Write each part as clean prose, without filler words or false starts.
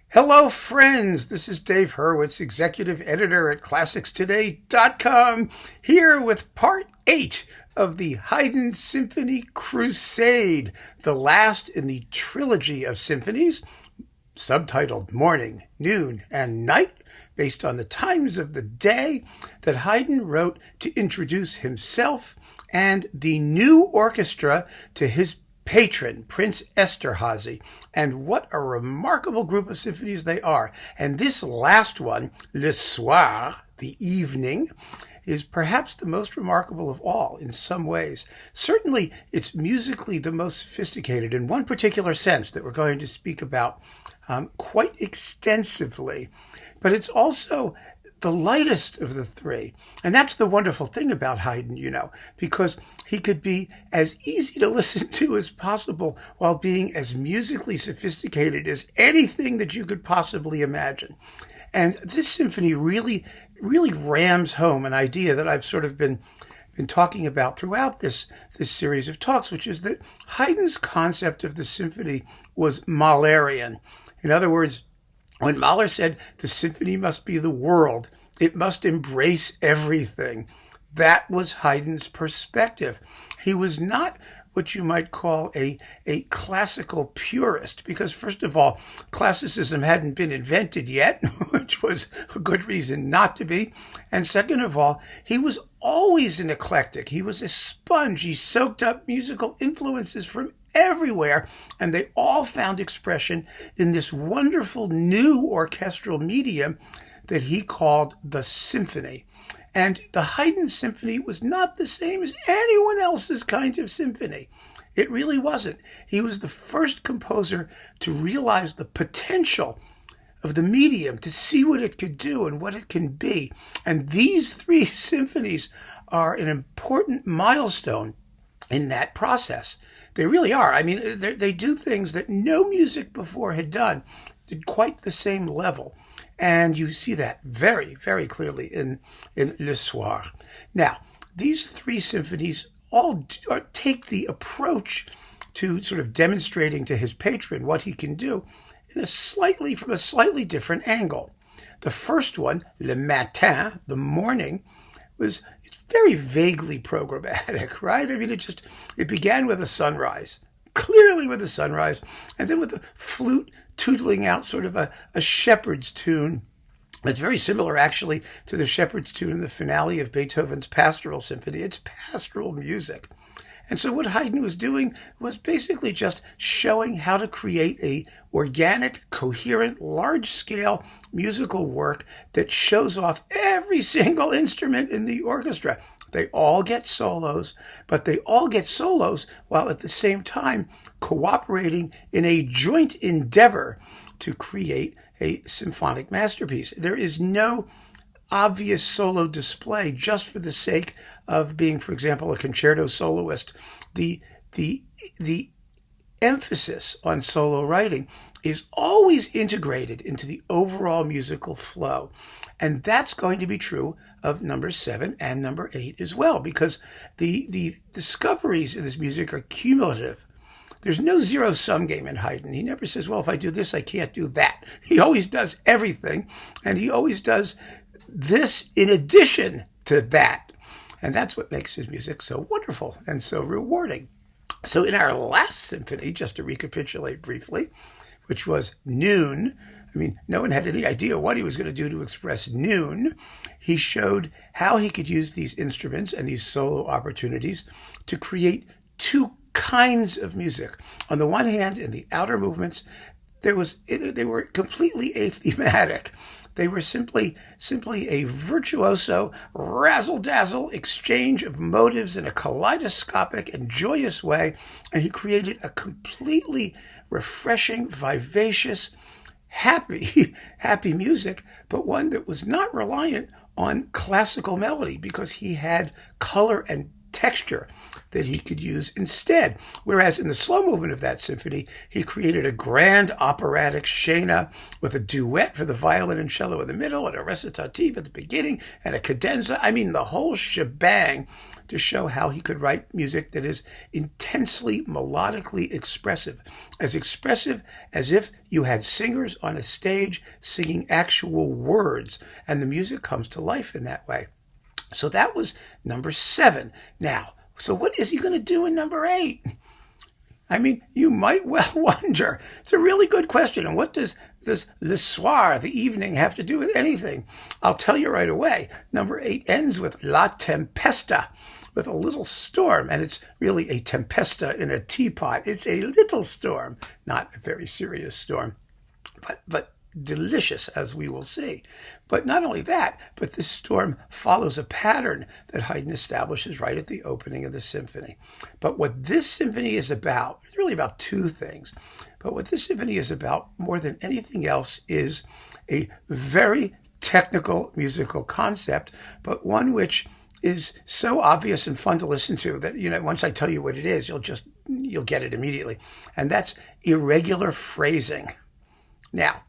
Hello, friends. This is Dave Hurwitz, executive editor at ClassicsToday.com, here with part 8 of the Haydn Symphony Crusade, the last in the trilogy of symphonies, subtitled Morning, Noon, and Night, based on the times of the day that Haydn wrote to introduce himself and the new orchestra to his patron, Prince Esterházy. And what a remarkable group of symphonies they are. And this last one, Le Soir, the evening, is perhaps the most remarkable of all in some ways. Certainly, it's musically the most sophisticated in one particular sense that we're going to speak about quite extensively. But it's also the lightest of the three. And that's the wonderful thing about Haydn, because he could be as easy to listen to as possible while being as musically sophisticated as anything that you could possibly imagine. And this symphony really rams home an idea that I've sort of been talking about throughout this series of talks, which is that Haydn's concept of the symphony was Mahlerian. In other words, when Mahler said the symphony must be the world, it must embrace everything, that was Haydn's perspective. He was not what you might call a classical purist, because first of all, classicism hadn't been invented yet, which was a good reason not to be. And second of all, he was always an eclectic. He was a sponge. He soaked up musical influences from everywhere, and they all found expression in this wonderful new orchestral medium that he called the symphony. And the Haydn symphony was not the same as anyone else's kind of symphony. It really wasn't. He was the first composer to realize the potential of the medium, to see what it could do and what it can be. And these three symphonies are an important milestone in that process. They really are. I mean, they do things that no music before had done at quite the same level. And you see that very, very clearly in Le Soir. Now, these three symphonies all take the approach to sort of demonstrating to his patron what he can do from a slightly different angle. The first one, Le Matin, the morning, it's very vaguely programmatic, right? I mean, it began with a sunrise, clearly with a sunrise, and then with the flute tootling out sort of a shepherd's tune. It's very similar, actually, to the shepherd's tune in the finale of Beethoven's Pastoral Symphony. It's pastoral music. And so what Haydn was doing was basically just showing how to create a organic, coherent, large-scale musical work that shows off every single instrument in the orchestra. They all get solos, but they all get solos while at the same time cooperating in a joint endeavor to create a symphonic masterpiece. There is no obvious solo display just for the sake of being, for example, a concerto soloist. The emphasis on solo writing is always integrated into the overall musical flow. And that's going to be true of number 7 and number 8 as well, because the discoveries in this music are cumulative. There's no zero-sum game in Haydn. He never says, well, if I do this, I can't do that. He always does everything, and he always does this in addition to that. And that's what makes his music so wonderful and so rewarding. So in our last symphony, just to recapitulate briefly, which was Noon, I mean, no one had any idea what he was going to do to express noon. He showed how he could use these instruments and these solo opportunities to create two kinds of music. On the one hand, in the outer movements, they were completely athematic. They were simply a virtuoso, razzle-dazzle exchange of motives in a kaleidoscopic and joyous way, and he created a completely refreshing, vivacious, happy music, but one that was not reliant on classical melody, because he had color and texture that he could use instead. Whereas in the slow movement of that symphony, he created a grand operatic scena with a duet for the violin and cello in the middle, and a recitative at the beginning, and a cadenza. I mean, the whole shebang to show how he could write music that is intensely melodically expressive as if you had singers on a stage singing actual words, and the music comes to life in that way. So that was number 7. Now, so what is he going to do in number 8? I mean, you might well wonder. It's a really good question. And what does Le Soir, the evening, have to do with anything? I'll tell you right away. Number 8 ends with La Tempesta, with a little storm. And it's really a tempesta in a teapot. It's a little storm, not a very serious storm, but delicious, as we will see. But not only that, but this storm follows a pattern that Haydn establishes right at the opening of the symphony. But what this symphony is about, it's really about 2 things. But what this symphony is about more than anything else is a very technical musical concept, but one which is so obvious and fun to listen to that, once I tell you what it is, you'll get it immediately. And that's irregular phrasing. Now,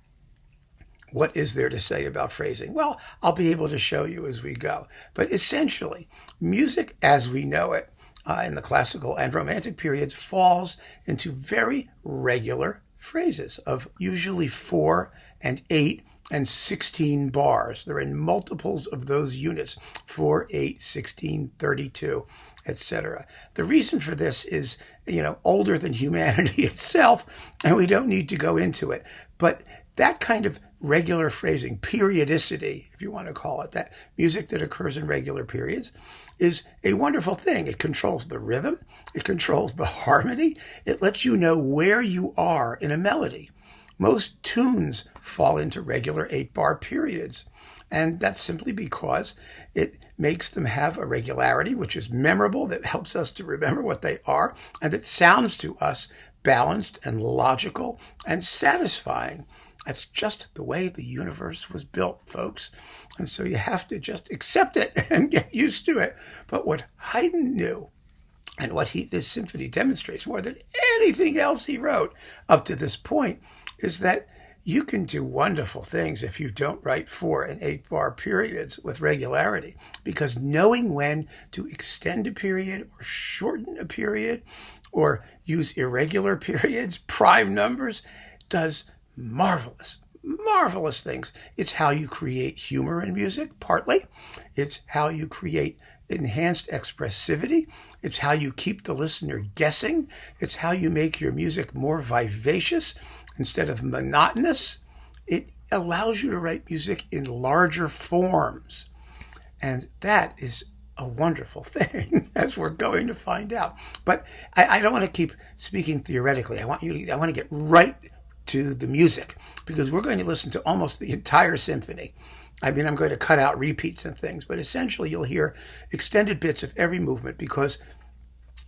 what is there to say about phrasing? Well, I'll be able to show you as we go. But essentially, music as we know it in the classical and romantic periods falls into very regular phrases of usually 4 and 8 and 16 bars. They're in multiples of those units, 4, 8, 16, 32, etc. The reason for this is, older than humanity itself, and we don't need to go into it. But that kind of regular phrasing, periodicity, if you want to call it that, music that occurs in regular periods, is a wonderful thing. It controls the rhythm. It controls the harmony. It lets you know where you are in a melody. Most tunes fall into regular 8-bar periods, and that's simply because it makes them have a regularity which is memorable, that helps us to remember what they are, and that sounds to us balanced and logical and satisfying. That's just the way the universe was built, folks. And so you have to just accept it and get used to it. But what Haydn knew, and what this symphony demonstrates more than anything else he wrote up to this point, is that you can do wonderful things if you don't write 4 and 8-bar periods with regularity, because knowing when to extend a period or shorten a period or use irregular periods, prime numbers, does marvelous things. It's how you create humor in music, partly. It's how you create enhanced expressivity. It's how you keep the listener guessing. It's how you make your music more vivacious instead of monotonous. It allows you to write music in larger forms. And that is a wonderful thing, as we're going to find out. But I don't want to keep speaking theoretically. I want to get right to the music, because we're going to listen to almost the entire symphony. I mean, I'm going to cut out repeats and things, but essentially you'll hear extended bits of every movement, because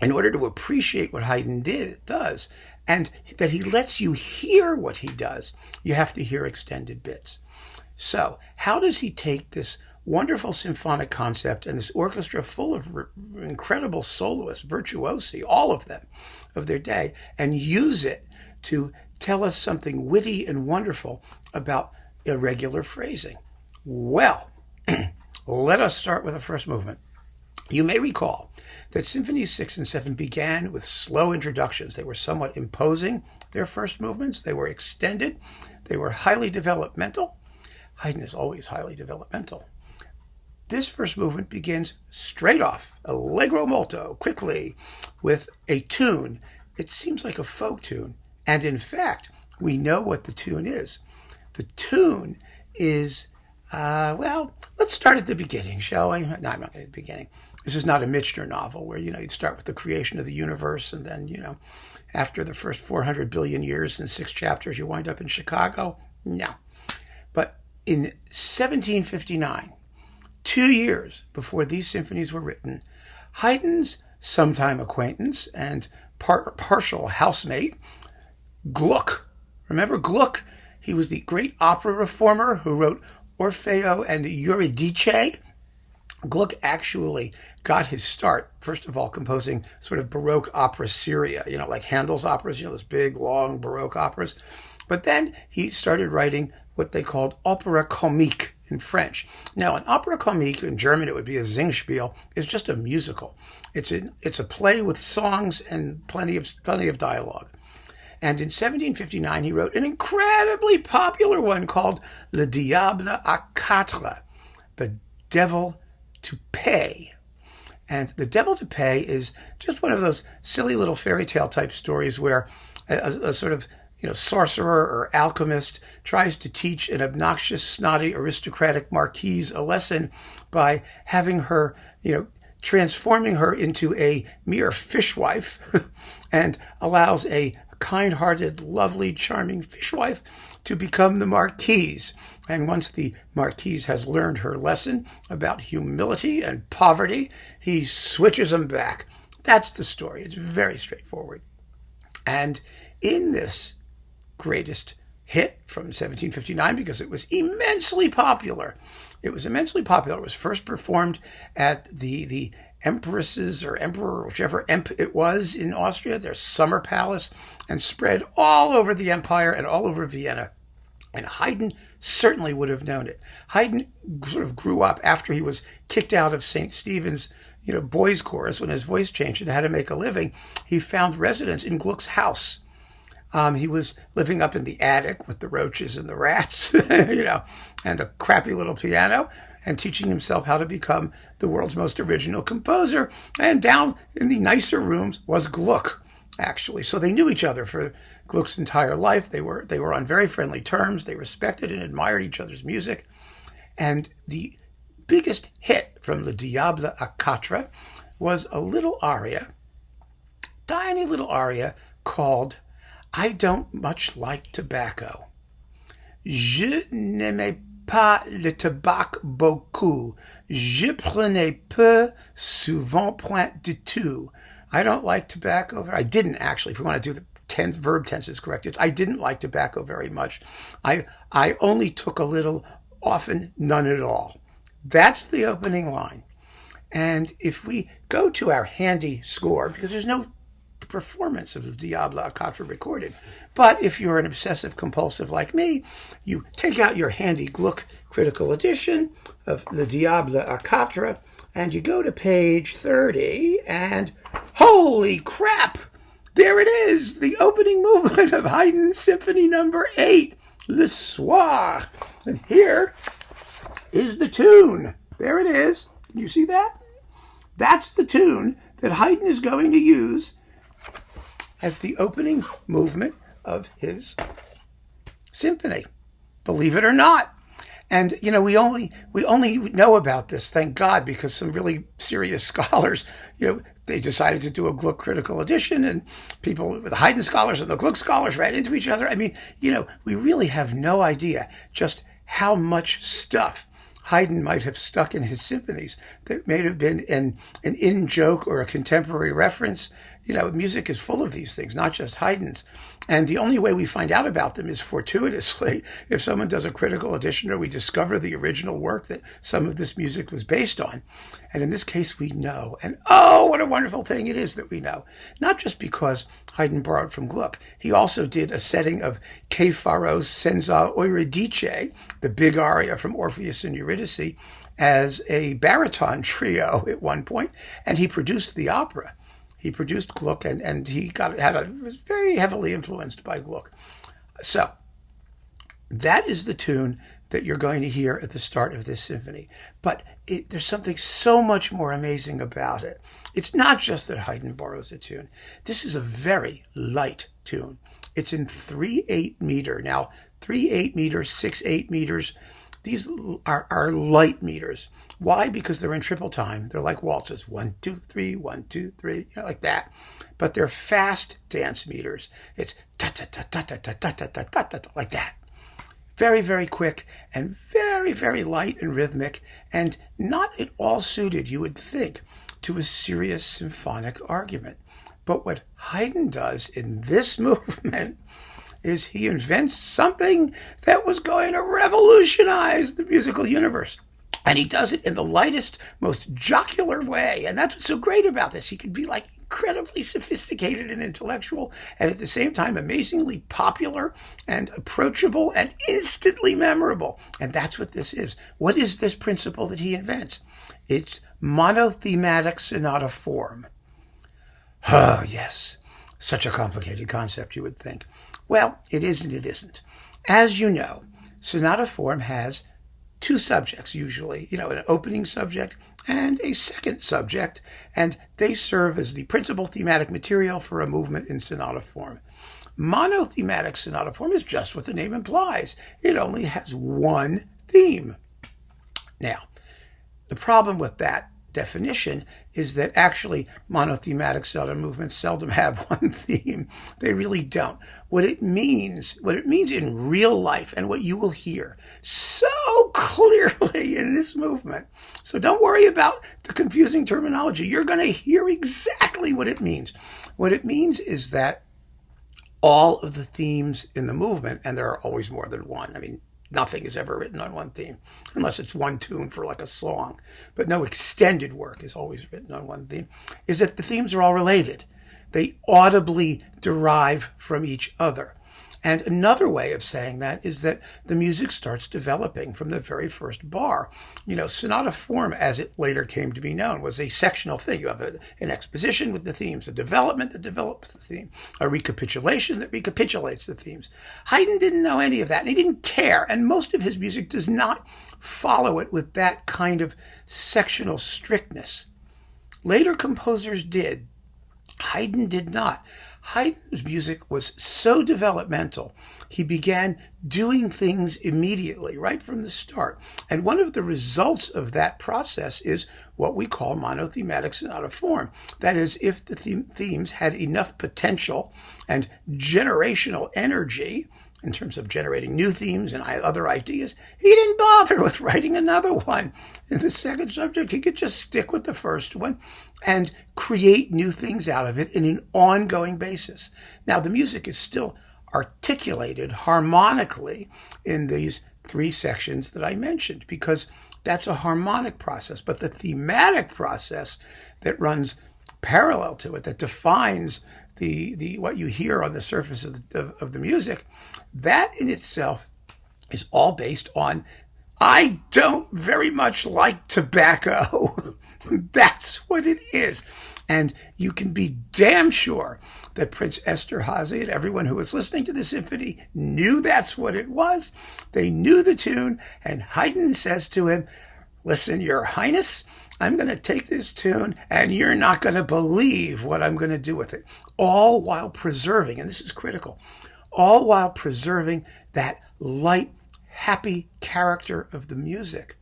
in order to appreciate what Haydn does, and that he lets you hear what he does, you have to hear extended bits. So how does he take this wonderful symphonic concept and this orchestra full of incredible soloists, virtuosi, all of them, of their day, and use it to tell us something witty and wonderful about irregular phrasing? Well, let us start with the first movement. You may recall that Symphonies 6 and 7 began with slow introductions. They were somewhat imposing, their first movements. They were extended. They were highly developmental. Haydn is always highly developmental. This first movement begins straight off, allegro molto, quickly, with a tune. It seems like a folk tune. And in fact, we know what the tune is. The tune is, let's start at the beginning, shall we? No, I'm not going to the beginning. This is not a Michener novel where, you'd start with the creation of the universe and then, after the first 400 billion years in 6 chapters, you wind up in Chicago. No. But in 1759, 2 years before these symphonies were written, Haydn's sometime acquaintance and partial housemate, Gluck. Remember Gluck? He was the great opera reformer who wrote Orfeo and Eurydice. Gluck actually got his start, first of all, composing sort of Baroque opera seria, like Handel's operas, those big, long Baroque operas. But then he started writing what they called opera comique in French. Now, an opera comique, in German it would be a Singspiel, is just a musical. It's a play with songs and plenty of dialogue. And in 1759, he wrote an incredibly popular one called Le Diable à Quatre, the Devil to Pay. And the Devil to Pay is just one of those silly little fairy tale type stories where a sort of sorcerer or alchemist tries to teach an obnoxious, snotty, aristocratic marquise a lesson by having her, transforming her into a mere fishwife and allows a kind-hearted, lovely, charming fishwife to become the marquise. And once the marquise has learned her lesson about humility and poverty, he switches them back. That's the story. It's very straightforward. And in this greatest hit from 1759, because it was immensely popular, it was first performed at the empress's or emperor, whichever it was in Austria, their summer palace, and spread all over the empire and all over Vienna. And Haydn certainly would have known it. Haydn sort of grew up after he was kicked out of St. Stephen's, boys' chorus when his voice changed and had to make a living. He found residence in Gluck's house. He was living up in the attic with the roaches and the rats, and a crappy little piano, and teaching himself how to become the world's most original composer. And down in the nicer rooms was Gluck, actually. So they knew each other for Gluck's entire life. They were on very friendly terms. They respected and admired each other's music. And the biggest hit from Le Diable à Quatre was a little aria, tiny little aria called I Don't Much Like Tobacco. Je n'aimais pas le tabac beaucoup. Je prenais peu, souvent point du tout. I don't like tobacco. I didn't actually, if we want to do the verb tenses correct, I didn't like tobacco very much. I only took a little, often none at all. That's the opening line. And if we go to our handy score, because there's no performance of the Diable à Quatre recorded, but if you're an obsessive compulsive like me, you take out your handy Gluck critical edition of Le Diable à Quatre, and you go to page 30, and holy crap, there it is, the opening movement of Haydn's Symphony number 8, Le Soir. And here is the tune. There it is. Can you see that? That's the tune that Haydn is going to use as the opening movement of his symphony. Believe it or not. And, we only know about this, thank God, because some really serious scholars, they decided to do a Gluck critical edition, and people, the Haydn scholars and the Gluck scholars ran into each other. I mean, we really have no idea just how much stuff Haydn might have stuck in his symphonies that may have been an in-joke or a contemporary reference. Music is full of these things, not just Haydn's. And the only way we find out about them is fortuitously if someone does a critical edition or we discover the original work that some of this music was based on. And in this case, we know. And oh, what a wonderful thing it is that we know. Not just because Haydn borrowed from Gluck. He also did a setting of Che farò senza Euridice, the big aria from Orpheus and Eurydice, as a baritone trio at one point, and he produced the opera. He produced Gluck, and he was very heavily influenced by Gluck. So that is the tune that you're going to hear at the start of this symphony. But there's something so much more amazing about it. It's not just that Haydn borrows a tune. This is a very light tune. It's in 3/8 meter. Now, 3/8 meters, 6/8 meters, these are light meters. Why? Because they're in triple time. They're like waltzes. 1, 2, 3, 1, 2, 3, like that. But they're fast dance meters. It's ta-ta-ta-ta-ta-ta-ta-ta-ta-ta, like that. Very, very quick and very, very light and rhythmic, and not at all suited, you would think, to a serious symphonic argument. But what Haydn does in this movement is he invents something that was going to revolutionize the musical universe. And he does it in the lightest, most jocular way. And that's what's so great about this. He can be like incredibly sophisticated and intellectual, and at the same time amazingly popular and approachable and instantly memorable. And that's what this is. What is this principle that he invents? It's monothematic sonata form. Oh, yes. Such a complicated concept, you would think. Well, it isn't, it isn't. As you know, sonata form has two subjects usually, an opening subject and a second subject, and they serve as the principal thematic material for a movement in sonata form. Monothematic sonata form is just what the name implies. It only has one theme. Now, the problem with that definition is that actually monothematic sonata movements seldom have one theme. They really don't. What it means in real life, and what you will hear so clearly in this movement. So don't worry about the confusing terminology. You're going to hear exactly what it means. What it means is that all of the themes in the movement, and there are always more than one. I mean, nothing is ever written on one theme, unless it's one tune for like a song. But no extended work is always written on one theme, is that the themes are all related. They audibly derive from each other. And another way of saying that is that the music starts developing from the very first bar. Sonata form, as it later came to be known, was a sectional thing. You have an exposition with the themes, a development that develops the theme, a recapitulation that recapitulates the themes. Haydn didn't know any of that, and he didn't care, and most of his music does not follow it with that kind of sectional strictness. Later composers did. Haydn did not. Haydn's music was so developmental, he began doing things immediately, right from the start. And one of the results of that process is what we call monothematic sonata form. That is, if the themes had enough potential and generational energy in terms of generating new themes and other ideas, he didn't bother with writing another one. In the second subject, he could just stick with the first one and create new things out of it in an ongoing basis. Now, the music is still articulated harmonically in these three sections that I mentioned, because that's a harmonic process. But the thematic process that runs parallel to it, that defines the what you hear on the surface of the music, that in itself is all based on, I don't very much like tobacco. That's what it is. And you can be damn sure that Prince Esterházy and everyone who was listening to the symphony knew that's what it was. They knew the tune, and Haydn says to him, "Listen, Your Highness, I'm going to take this tune and you're not going to believe what I'm going to do with it." All while preserving, and this is critical, all while preserving that light, happy character of the music.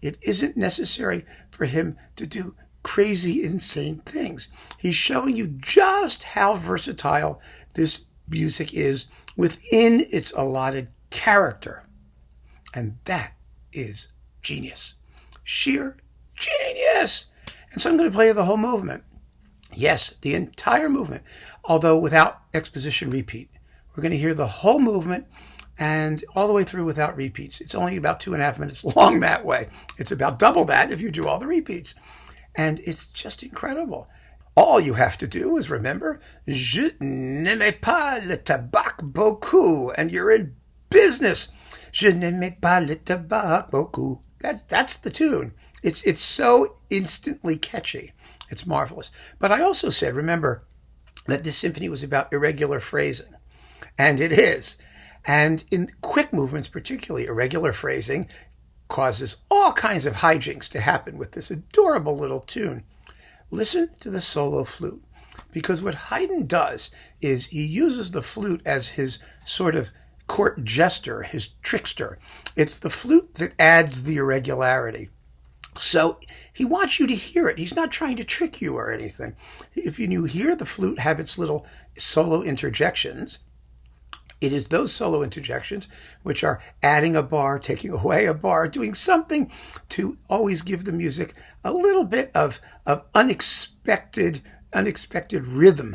It isn't necessary for him to do crazy, insane things. He's showing you just how versatile this music is within its allotted character. And that is genius. Sheer genius. And so I'm going to play you the whole movement. Yes, the entire movement, although without exposition repeat. We're going to hear the whole movement and all the way through without repeats. It's only about 2.5 minutes long that way. It's about double that if you do all the repeats. And it's just incredible. All you have to do is remember, je n'aime pas le tabac beaucoup, and you're in business. Je n'aime pas le tabac beaucoup. That's the tune. It's so instantly catchy. It's marvelous. But I also said, remember, that this symphony was about irregular phrasing. And it is. And in quick movements, particularly, irregular phrasing causes all kinds of hijinks to happen with this adorable little tune. Listen to the solo flute, because what Haydn does is he uses the flute as his sort of court jester, his trickster. It's the flute that adds the irregularity. So he wants you to hear it. He's not trying to trick you or anything. If you hear the flute have its little solo interjections, it is those solo interjections which are adding a bar, taking away a bar, doing something to always give the music a little bit of unexpected rhythm.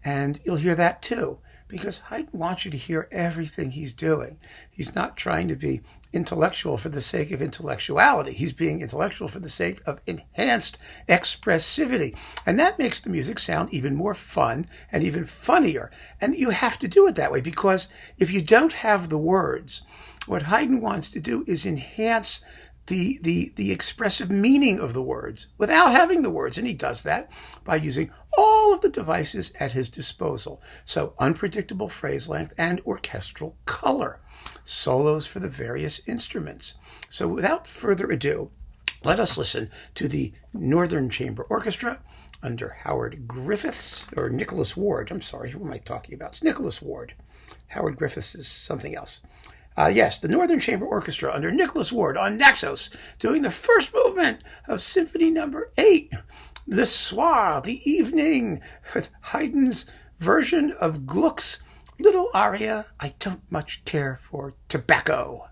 And you'll hear that too. because Haydn wants you to hear everything he's doing. He's not trying to be intellectual for the sake of intellectuality. He's being intellectual for the sake of enhanced expressivity. And that makes the music sound even more fun and even funnier. And you have to do it that way, because if you don't have the words, what Haydn wants to do is enhance the expressive meaning of the words without having the words. And he does that by using all of the devices at his disposal. So unpredictable phrase length and orchestral color, solos for the various instruments. So without further ado, let us listen to the Northern Chamber Orchestra under Howard Griffiths, or Nicholas Ward. I'm sorry, who am I talking about? It's Nicholas Ward. Howard Griffiths is something else. Yes, the Northern Chamber Orchestra under Nicholas Ward on Naxos, doing the first movement of Symphony number 8, Le Soir, the evening, with Haydn's version of Gluck's little aria, I Don't Much Care for Tobacco.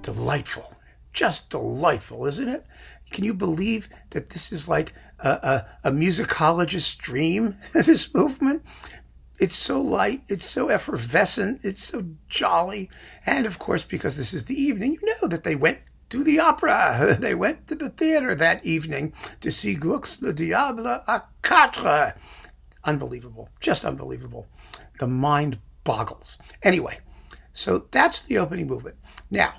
Delightful. Just delightful, isn't it? Can you believe that this is like a musicologist's dream, this movement? It's so light, it's so effervescent, it's so jolly. And of course, because this is the evening, you know that they went to the opera. They went to the theater that evening to see Gluck's Le Diable à Quatre. Unbelievable, just unbelievable. The mind boggles. Anyway, so that's the opening movement. Now,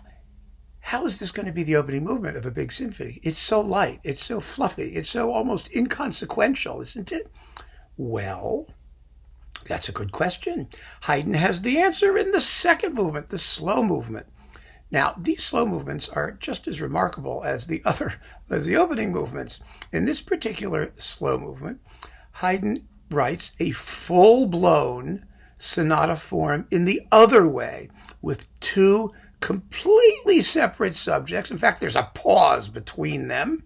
how is this going to be the opening movement of a big symphony? It's so light, it's so fluffy, it's so almost inconsequential, isn't it? Well, that's a good question. Haydn has the answer in the second movement, the slow movement. Now, these slow movements are just as remarkable as the opening movements. In this particular slow movement, Haydn writes a full-blown sonata form in the other way, with two completely separate subjects. In fact, there's a pause between them,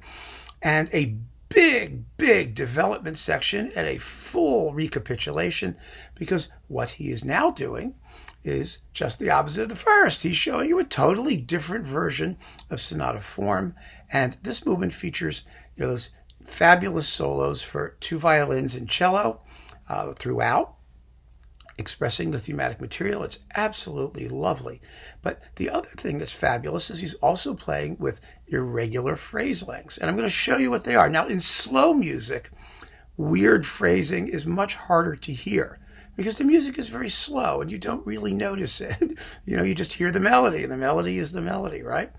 and a big development section and a full recapitulation, because what he is now doing is just the opposite of the first. He's showing you a totally different version of sonata form, and this movement features those fabulous solos for two violins and cello throughout, expressing the thematic material. It's absolutely lovely. But the other thing that's fabulous is he's also playing with irregular phrase lengths. And I'm going to show you what they are. Now, in slow music, weird phrasing is much harder to hear because the music is very slow and you don't really notice it. You just hear the melody, and the melody is the melody, right?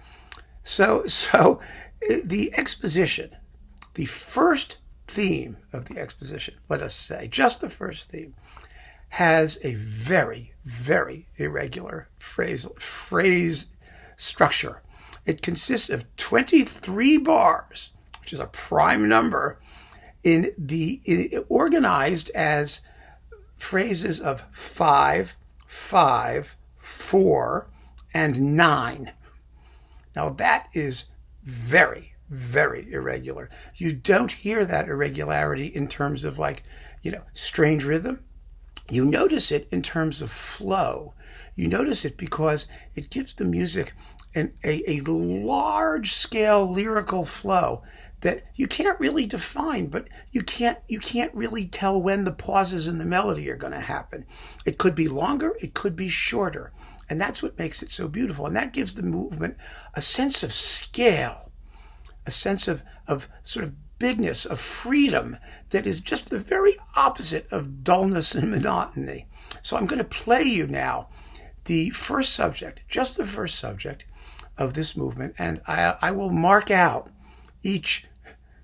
So the exposition, the first theme of the exposition, let us say, just the first theme, has a very, very irregular phrase structure. It consists of 23 bars, which is a prime number, organized as phrases of 5, 5, 4, and 9. Now that is very, very irregular. You don't hear that irregularity in terms of strange rhythm. You notice it in terms of flow. You notice it because it gives the music a large-scale lyrical flow that you can't really define, but you can't really tell when the pauses in the melody are going to happen. It could be longer, it could be shorter, and that's what makes it so beautiful. And that gives the movement a sense of scale, a sense of sort of bigness, of freedom that is just the very opposite of dullness and monotony. So I'm going to play you now the first subject, just the first subject of this movement, and I will mark out each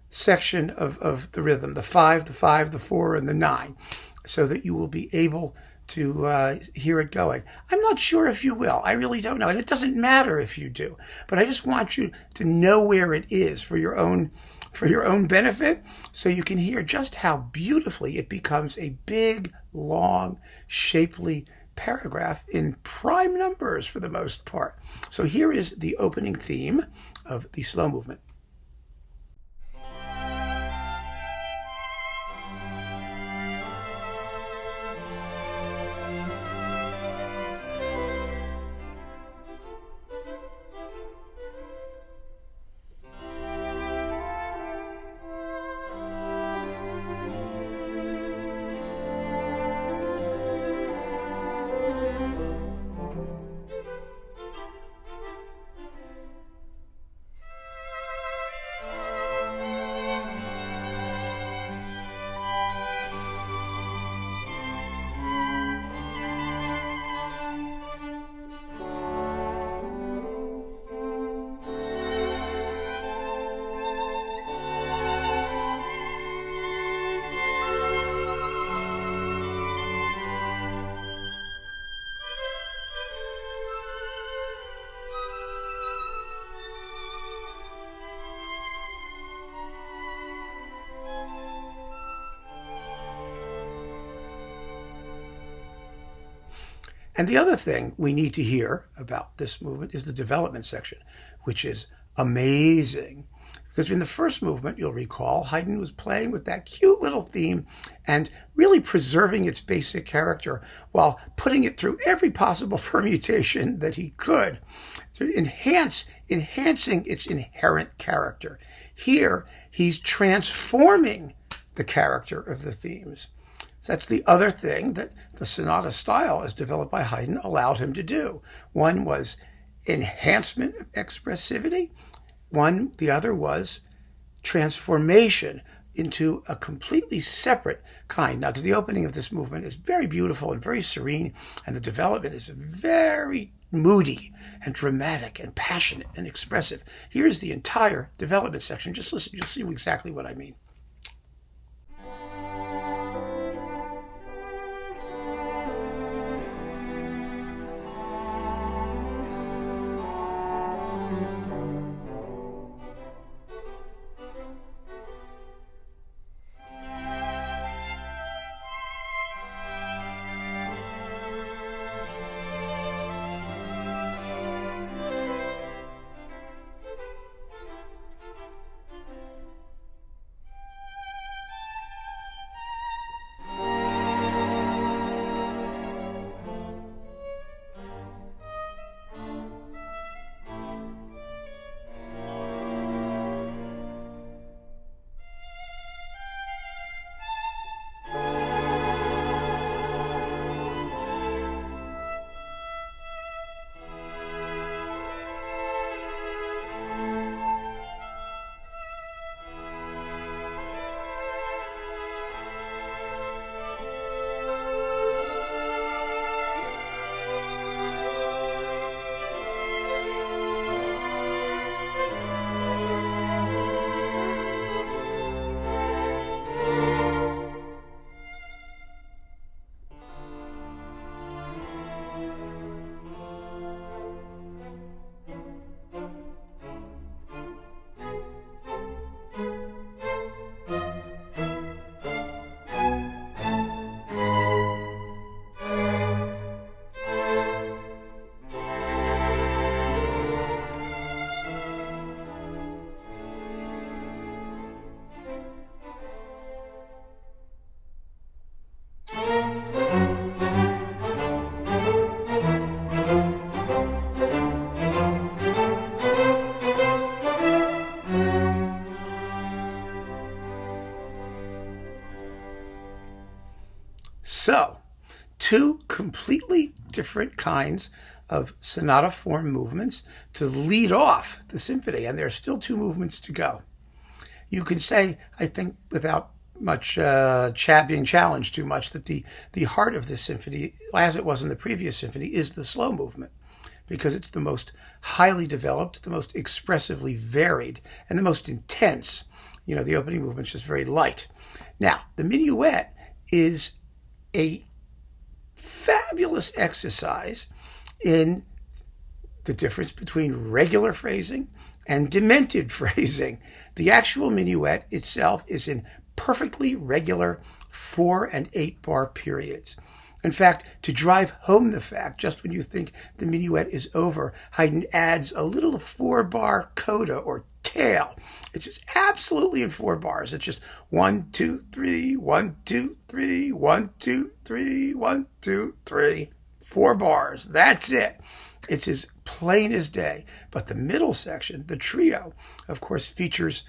section of the rhythm, the 5, the 5, the 4, and the 9, so that you will be able to hear it going. I'm not sure if you will. I really don't know. And it doesn't matter if you do. But I just want you to know where it is for your own benefit, so you can hear just how beautifully it becomes a big, long, shapely paragraph in prime numbers for the most part. So here is the opening theme of the slow movement. And the other thing we need to hear about this movement is the development section, which is amazing. Because in the first movement, you'll recall, Haydn was playing with that cute little theme and really preserving its basic character while putting it through every possible permutation that he could to enhancing its inherent character. Here, he's transforming the character of the themes. That's the other thing that the sonata style, as developed by Haydn, allowed him to do. One was enhancement of expressivity. The other was transformation into a completely separate kind. Now, because the opening of this movement is very beautiful and very serene, and the development is very moody and dramatic and passionate and expressive. Here's the entire development section. Just listen, you'll see exactly what I mean. So, two completely different kinds of sonata form movements to lead off the symphony, and there are still two movements to go. You can say, I think, without much being challenged too much, that the heart of this symphony, as it was in the previous symphony, is the slow movement, because it's the most highly developed, the most expressively varied, and the most intense. The opening movement's just very light. Now, the minuet is a fabulous exercise in the difference between regular phrasing and demented phrasing. The actual minuet itself is in perfectly regular 4 and 8 bar periods. In fact, to drive home the fact, just when you think the minuet is over, Haydn adds a little 4-bar coda or tail. It's just absolutely in 4 bars. It's just 1, 2, 3, 1, 2, 3, 1, 2, 3, 1, 2, 3. 4 bars. That's it. It's as plain as day. But the middle section, the trio, of course, features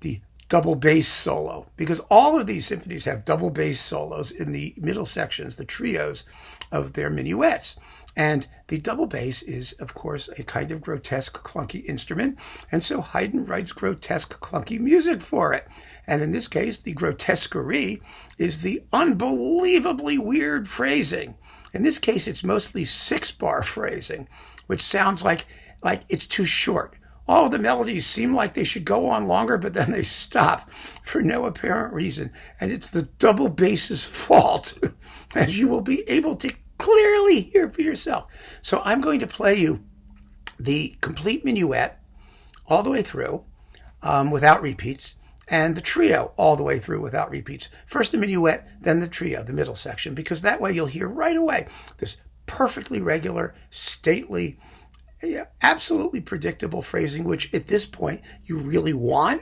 the double bass solo, because all of these symphonies have double bass solos in the middle sections, the trios of their minuets. And the double bass is, of course, a kind of grotesque, clunky instrument. And so Haydn writes grotesque, clunky music for it. And in this case, the grotesquerie is the unbelievably weird phrasing. In this case, it's mostly 6-bar phrasing, which sounds like it's too short. All of the melodies seem like they should go on longer, but then they stop for no apparent reason. And it's the double bass's fault, as you will be able to clearly hear for yourself. So I'm going to play you the complete minuet all the way through without repeats, and the trio all the way through without repeats. First the minuet, then the trio, the middle section, because that way you'll hear right away this perfectly regular, stately, absolutely predictable phrasing, which at this point you really want.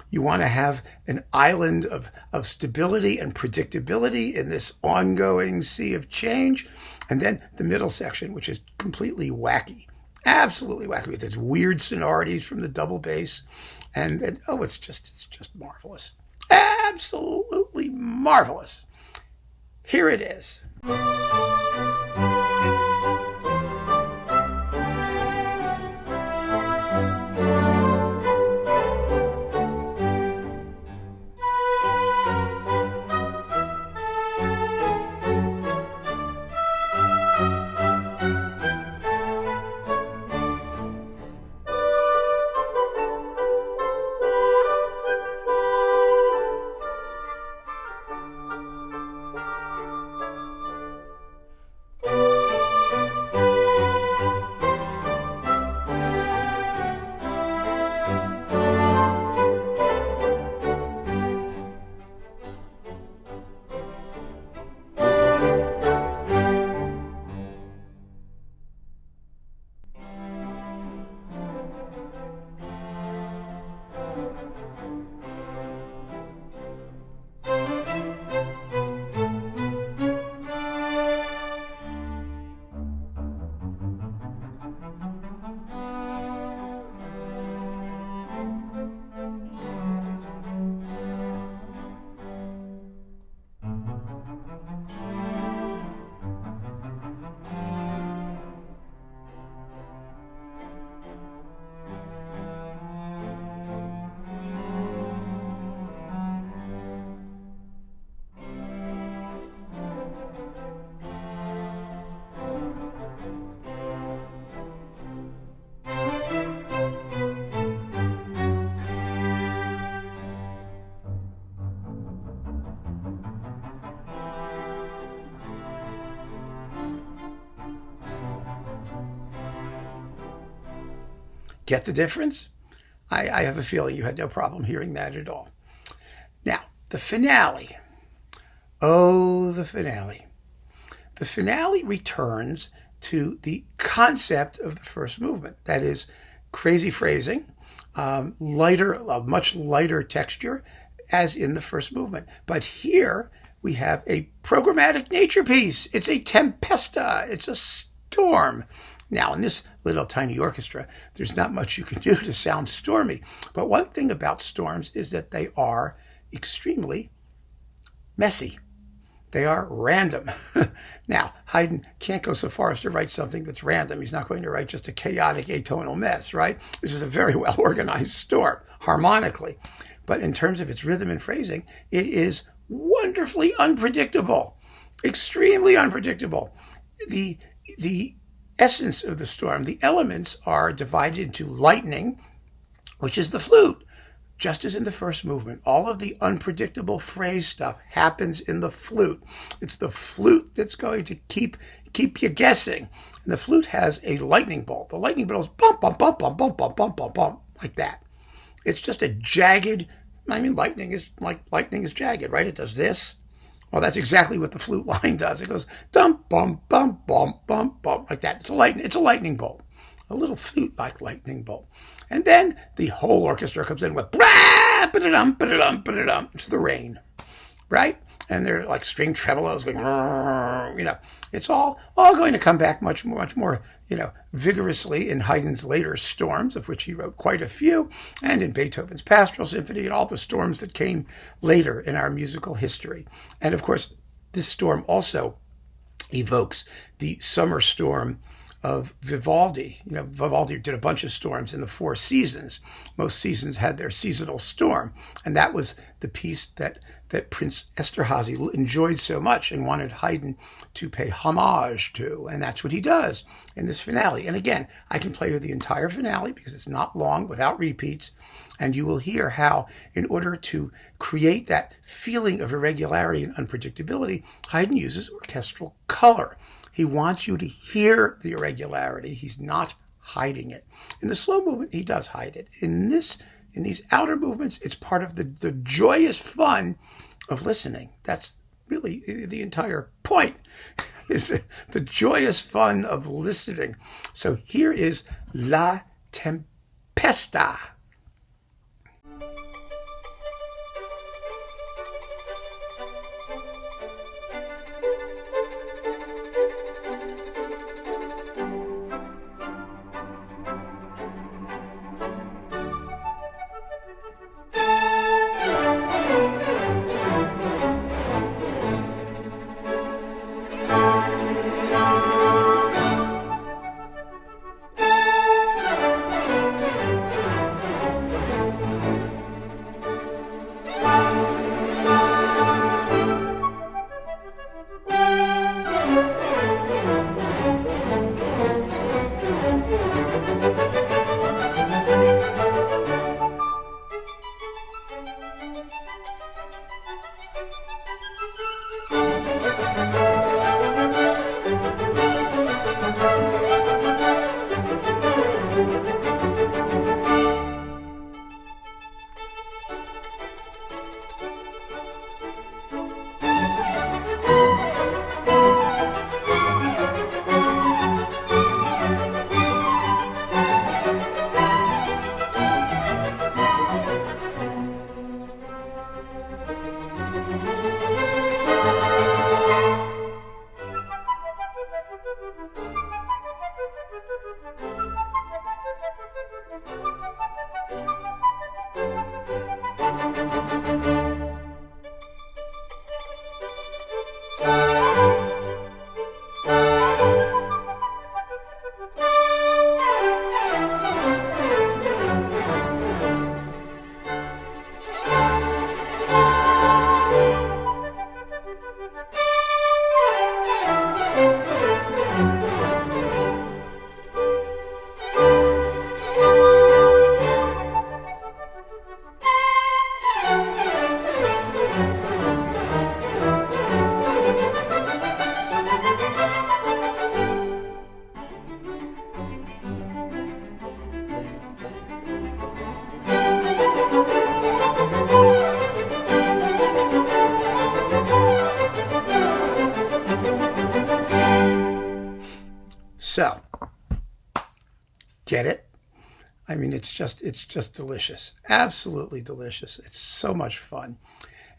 You want to have an island of stability and predictability in this ongoing sea of change. And then the middle section, which is completely wacky, absolutely wacky, with its weird sonorities from the double bass. And it's just marvelous. Absolutely marvelous. Here it is. Get the difference? I have a feeling you had no problem hearing that at all. Now, the finale. Oh, the finale. The finale returns to the concept of the first movement. That is crazy phrasing, a much lighter texture, as in the first movement. But here we have a programmatic nature piece. It's a tempesta. It's a storm. Now, in this little tiny orchestra, there's not much you can do to sound stormy. But one thing about storms is that they are extremely messy. They are random. Now, Haydn can't go so far as to write something that's random. He's not going to write just a chaotic atonal mess, right? This is a very well-organized storm, harmonically. But in terms of its rhythm and phrasing, it is wonderfully unpredictable, extremely unpredictable. The essence of the storm, the elements are divided into lightning, which is the flute. Just as in the first movement, all of the unpredictable phrase stuff happens in the flute. It's the flute that's going to keep you guessing. And the flute has a lightning bolt. The lightning bolt is bump, bump, bump, bump, bump, bump, bump, bump, bump, like that. It's just a jagged, lightning is jagged, right? It does this. Well, that's exactly what the flute line does. It goes dump, bump, bump, bump, bump, bump, like that. It's a lightning bolt. A little flute-like lightning bolt. And then the whole orchestra comes in with blah, ba-da-dum, ba-da-dum, ba-da-dum. It's the rain, right? And they're like string tremolos going, it's all going to come back much more, vigorously in Haydn's later storms, of which he wrote quite a few, and in Beethoven's Pastoral Symphony and all the storms that came later in our musical history. And of course, this storm also evokes the summer storm of Vivaldi. Vivaldi did a bunch of storms in the four seasons. Most seasons had their seasonal storm, and that was the piece that Prince Esterházy enjoyed so much and wanted Haydn to pay homage to, and that's what he does in this finale. And again, I can play you the entire finale because it's not long, without repeats, and you will hear how, in order to create that feeling of irregularity and unpredictability, Haydn uses orchestral color. He wants you to hear the irregularity. He's not hiding it. In the slow movement, he does hide it. In these outer movements, it's part of the joyous fun of listening. That's really the entire point, is the joyous fun of listening. So here is La Tempesta. So, get it? I mean, it's just delicious. Absolutely delicious. It's so much fun.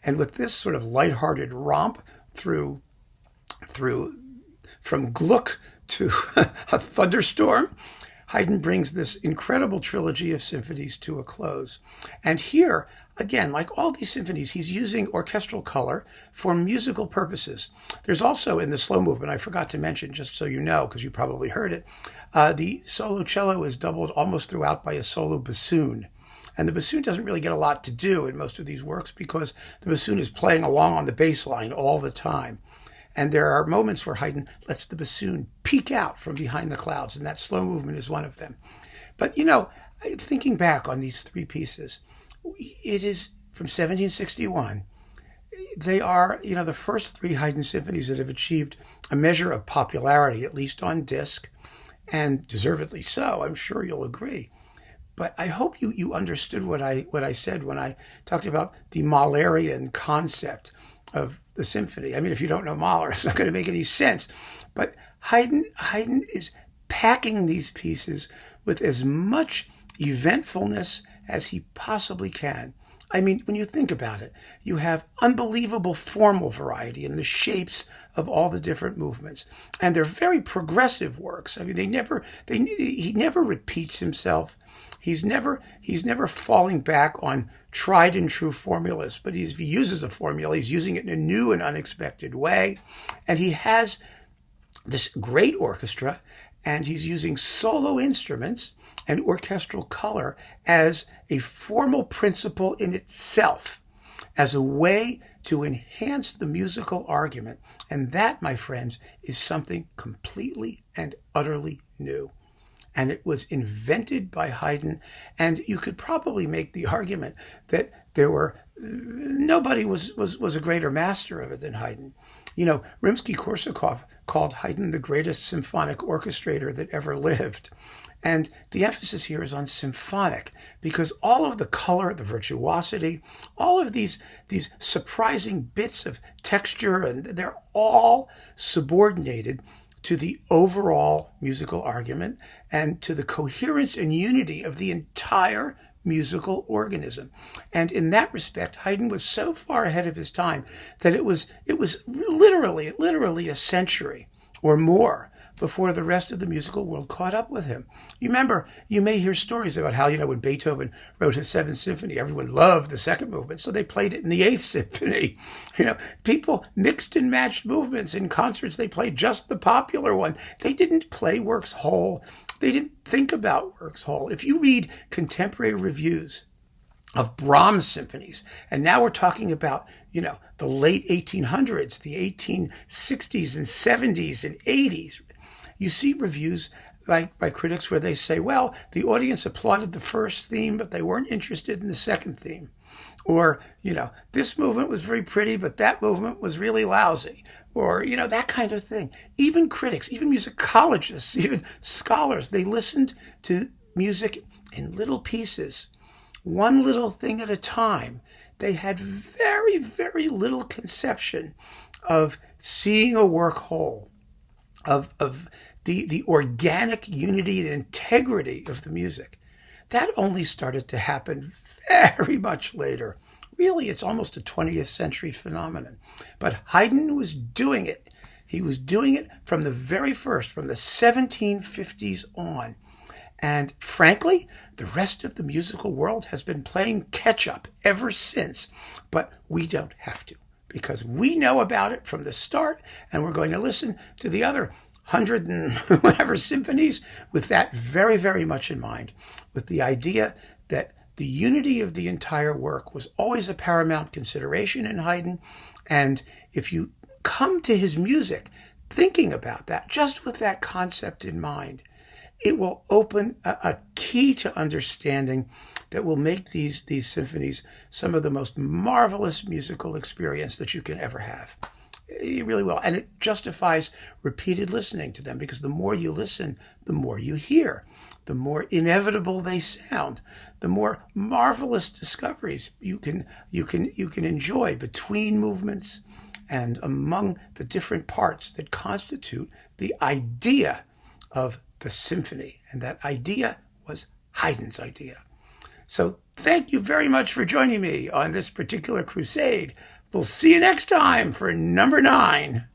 And with this sort of lighthearted romp through from Gluck to a thunderstorm, Haydn brings this incredible trilogy of symphonies to a close. And here, again, like all these symphonies, he's using orchestral color for musical purposes. There's also in the slow movement, I forgot to mention, just so you know, because you probably heard it, the solo cello is doubled almost throughout by a solo bassoon. And the bassoon doesn't really get a lot to do in most of these works because the bassoon is playing along on the bass line all the time. And there are moments where Haydn lets the bassoon peek out from behind the clouds, and that slow movement is one of them. But, thinking back on these three pieces, it is from 1761. They are, the first three Haydn symphonies that have achieved a measure of popularity, at least on disc, and deservedly so. I'm sure you'll agree. But I hope you understood what I said when I talked about the Mahlerian concept of the symphony. I mean, if you don't know Mahler, it's not going to make any sense. But Haydn is packing these pieces with as much eventfulness as he possibly can. I mean, when you think about it, you have unbelievable formal variety in the shapes of all the different movements. And they're very progressive works. I mean, he never repeats himself. He's never falling back on tried and true formulas, but if he uses a formula, he's using it in a new and unexpected way. And he has this great orchestra, and he's using solo instruments and orchestral color as a formal principle in itself, as a way to enhance the musical argument. And that, my friends, is something completely and utterly new. And it was invented by Haydn, and you could probably make the argument that nobody was a greater master of it than Haydn. Rimsky-Korsakov called Haydn the greatest symphonic orchestrator that ever lived. And the emphasis here is on symphonic, because all of the color, the virtuosity, all of these surprising bits of texture, and they're all subordinated to the overall musical argument and to the coherence and unity of the entire musical organism. And in that respect, Haydn was so far ahead of his time that it was literally a century or more before the rest of the musical world caught up with him. You remember, you may hear stories about how, when Beethoven wrote his Seventh Symphony, everyone loved the second movement, so they played it in the Eighth Symphony. People mixed and matched movements in concerts. They played just the popular one. They didn't play works whole. They didn't think about works whole. If you read contemporary reviews of Brahms symphonies, and now we're talking about, the late 1800s, the 1860s and 70s and 80s, you see reviews by critics where they say, well, the audience applauded the first theme, but they weren't interested in the second theme. Or, this movement was very pretty, but that movement was really lousy. Or, that kind of thing. Even critics, even musicologists, even scholars, they listened to music in little pieces, one little thing at a time. They had very, very little conception of seeing a work whole, of the organic unity and integrity of the music. That only started to happen very much later. Really, it's almost a 20th century phenomenon. But Haydn was doing it. He was doing it from the very first, from the 1750s on. And frankly, the rest of the musical world has been playing catch-up ever since. But we don't have to, because we know about it from the start, and we're going to listen to the other 100 and whatever symphonies with that very, very much in mind, with the idea that the unity of the entire work was always a paramount consideration in Haydn. And if you come to his music thinking about that, just with that concept in mind, it will open a key to understanding that will make these symphonies some of the most marvelous musical experience that you can ever have. It really will. And it justifies repeated listening to them, because the more you listen, the more you hear, the more inevitable they sound, the more marvelous discoveries you can enjoy between movements and among the different parts that constitute the idea of the symphony. And that idea was Haydn's idea. So thank you very much for joining me on this particular crusade. We'll see you next time for number 9.